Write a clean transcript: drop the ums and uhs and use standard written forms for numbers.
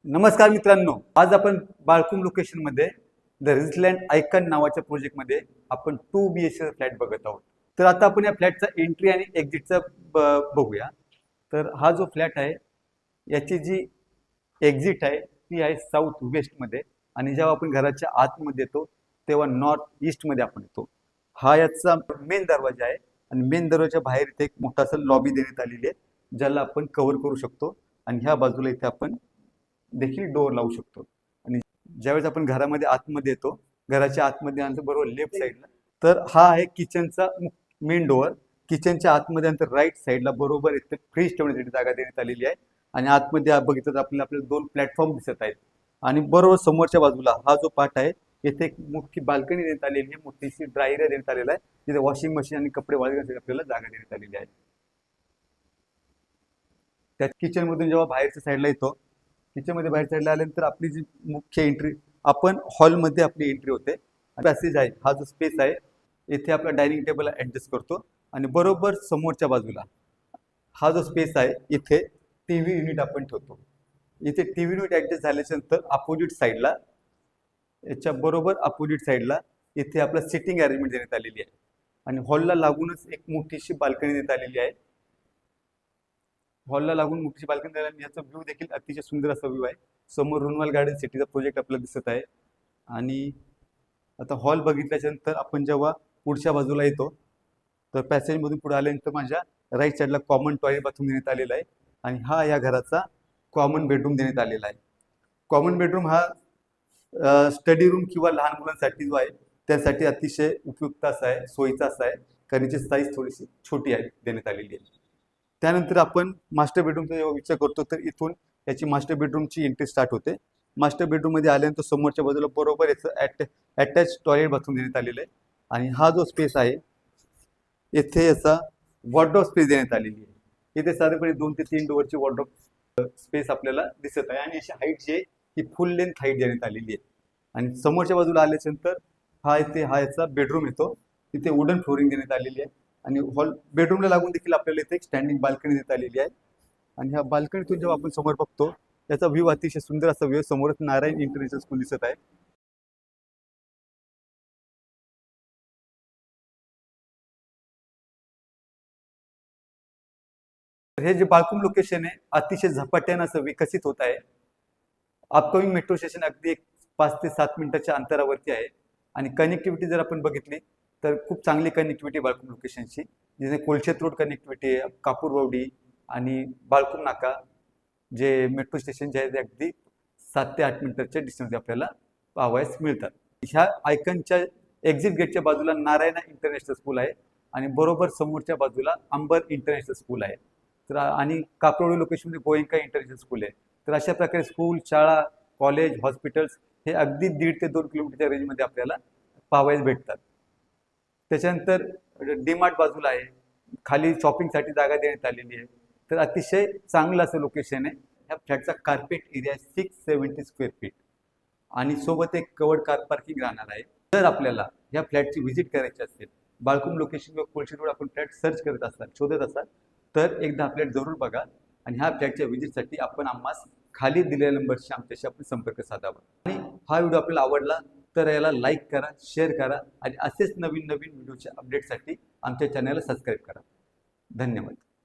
नमस्कार मित्रांनो, आज आपण बाळकुम लोकेशन मध्ये द रिझलँड आयकन नावाच्या प्रोजेक्ट मध्ये आपण 2 BHK फ्लॅट बघत आहोत. तर आता आपण या फ्लॅटचा एंट्री आणि एक्झिटचा बघूया. तर हा जो फ्लॅट आहे याची जी एक्झिट आहे ती आहे साऊथ वेस्ट मध्ये आणि जेव्हा आपण घराच्या आतमध्ये येतो तेव्हा नॉर्थ ईस्ट मध्ये आपण येतो. हा याचा मेन दरवाजा आहे आणि मेन दरवाजा बाहेर इथे एक मोठासा लॉबी देण्यात आलेली आहे ज्याला आपण कव्हर करू शकतो आणि ह्या बाजूला इथे आपण देखील डोअर लावू शकतो. आणि ज्यावेळेस आपण घरामध्ये आतमध्ये येतो, घराच्या आतमध्ये आणतो बरोबर लेफ्ट साईडला, तर हा आहे किचनचा मेन डोअर. किचनच्या आतमध्ये नंतर राईट साईडला बरोबर इथे फ्रीज ठेवण्यासाठी जागा देण्यात आलेली आहे आणि आतमध्ये बघितलं तर आपल्याला 2 प्लॅटफॉर्म दिसत आहेत आणि बरोबर समोरच्या बाजूला हा जो पार्ट आहे येथे एक मोठी बाल्कनी देण्यात आलेली आहे, मोठीशी ड्राय एरिया देण्यात आलेला आहे तिथे वॉशिंग मशीन आणि कपडे वाळवण्यासाठी आपल्याला जागा देण्यात आलेली आहे. त्या किचन मधून जेव्हा बाहेरच्या साईडला येतो, किचनमध्ये बाहेर साईडला आल्यानंतर आपली जी मुख्य एंट्री, आपण हॉलमध्ये आपली एंट्री होते. पॅसेज आहे, हा जो स्पेस आहे येथे आपला डायनिंग टेबल ऍडजस्ट करतो आणि बरोबर समोरच्या बाजूला हा जो स्पेस आहे इथे टीव्ही युनिट आपण ठेवतो. इथे टीव्ही युनिट ऍडजस्ट झाल्यानंतर अपोजिट साईडला, याच्या बरोबर अपोजिट साईडला इथे आपला सिटिंग अरेंजमेंट देण्यात आलेली आहे आणि हॉलला लागूनच एक मोठीशी बाल्कनी देण्यात आलेली आहे. हॉलला लागून मोठी बाल्कनी द्यायला आणि याचा व्ह्यू देखील अतिशय सुंदर असा व्ह्यू आहे. समोर रुनवाल गार्डन सिटीचा प्रोजेक्ट आपल्याला दिसत आहे. आणि आता हॉल बघितल्याच्या नंतर आपण जेव्हा पुढच्या बाजूला येतो तर पॅसेजमधून पुढे आल्यानंतर माझ्या राईट साईडला कॉमन टॉयलेट बाथरूम देण्यात आलेला आहे आणि हा या घराचा कॉमन बेडरूम देण्यात आलेला आहे. कॉमन बेडरूम हा स्टडी रूम किंवा लहान मुलांसाठी जो आहे त्यासाठी अतिशय उपयुक्त असा आहे, सोयीचा असा आहे, कारण याची साईज थोडीशी छोटी आहे देण्यात आलेली आहे. त्यानंतर आपण मास्टर बेडरूमचा जेव्हा विचार करतो तर इथून याची मास्टर बेडरूमची एंट्री स्टार्ट होते. मास्टर बेडरूममध्ये आल्यानंतर समोरच्या बाजूला बरोबर याचं अटॅच टॉयलेट बाथरूम देण्यात आलेलं आहे आणि हा जो स्पेस आहे येथे याचा वॉर्डरोब स्पेस देण्यात आलेली आहे. इथे साधारणपणे 2 ते 3 डोअरची वॉर्डरोब स्पेस आपल्याला दिसत आहे आणि याची हाईट जी आहे ही फुल लेंथ हाईट देण्यात आलेली आहे. आणि समोरच्या बाजूला आल्यानंतर हा याचा बेडरूम येतो. तिथे वुडन फ्लोरिंग देण्यात आलेली आहे आणि हॉल बेडरूमला लागून देखील आपल्याला इथे एक स्टँडिंग बाल्कनी देण्यात आलेली आहे. आणि ह्या बाल्कनीतून जेव्हा आपण समोर बघतो त्याचा व्ह्यू अतिशय सुंदर असा व्ह्यू, समोरच नारायण इंटरनॅशनल स्कूल दिसत आहे. हे जे बाळकुम लोकेशन आहे अतिशय झपाट्यानं असं विकसित होत आहे. अपकमिंग मेट्रो स्टेशन अगदी 5 ते 7 मिनिटाच्या अंतरावरती आहे आणि कनेक्टिव्हिटी जर आपण बघितली तर खूप चांगली कनेक्टिव्हिटी बाळकुम लोकेशनची, जिथे कोलशेत रोड कनेक्टिव्हिटी आहे, कापूरवाडी आणि बाळकुम नाका जे मेट्रो स्टेशन जे आहे ते अगदी 7 ते 8 मिनिटाच्या डिस्टन्स आपल्याला पाहावयास मिळतात. ह्या आयकनच्या एक्झिट गेटच्या बाजूला नारायणा इंटरनॅशनल स्कूल आहे आणि बरोबर समोरच्या बाजूला अंबर इंटरनॅशनल स्कूल आहे. तर आणि कापरोळी लोकेशनमध्ये गोयंका इंटरनॅशनल स्कूल आहे. तर अशा प्रकारे स्कूल, शाळा, कॉलेज, हॉस्पिटल्स हे अगदी 1.5 ते 2 किलोमीटरच्या रेंजमध्ये आपल्याला पाहावयास भेटतात. त्याच्यानंतर डीमार्ट बाजूला आहे, खाली शॉपिंगसाठी जागा देण्यात आलेली आहे. तर अतिशय चांगलं असं लोकेशन आहे. ह्या फ्लॅटचा कार्पेट एरिया 670 स्क्वेअर फीट आणि सोबत एक कवर्ड कार पार्किंग राहणार आहे. जर आपल्याला ह्या फ्लॅटची व्हिजिट करायची असेल, बाळकुम लोकेशन किंवा कोळशेत रोड आपण फ्लॅट सर्च करत असाल, शोधत असाल, तर एकदा हा फ्लॅट जरूर बघा आणि ह्या फ्लॅटच्या व्हिजिटसाठी आपण आम्हास खाली दिलेल्या नंबरशी आमच्याशी आपण संपर्क साधावा. आणि हा व्हिडिओ आपल्याला आवडला तर याला लाईक करा, शेअर करा आणि असेच नवीन नवीन व्हिडिओच्या अपडेटसाठी आमच्या चॅनलला सबस्क्राईब करा. धन्यवाद.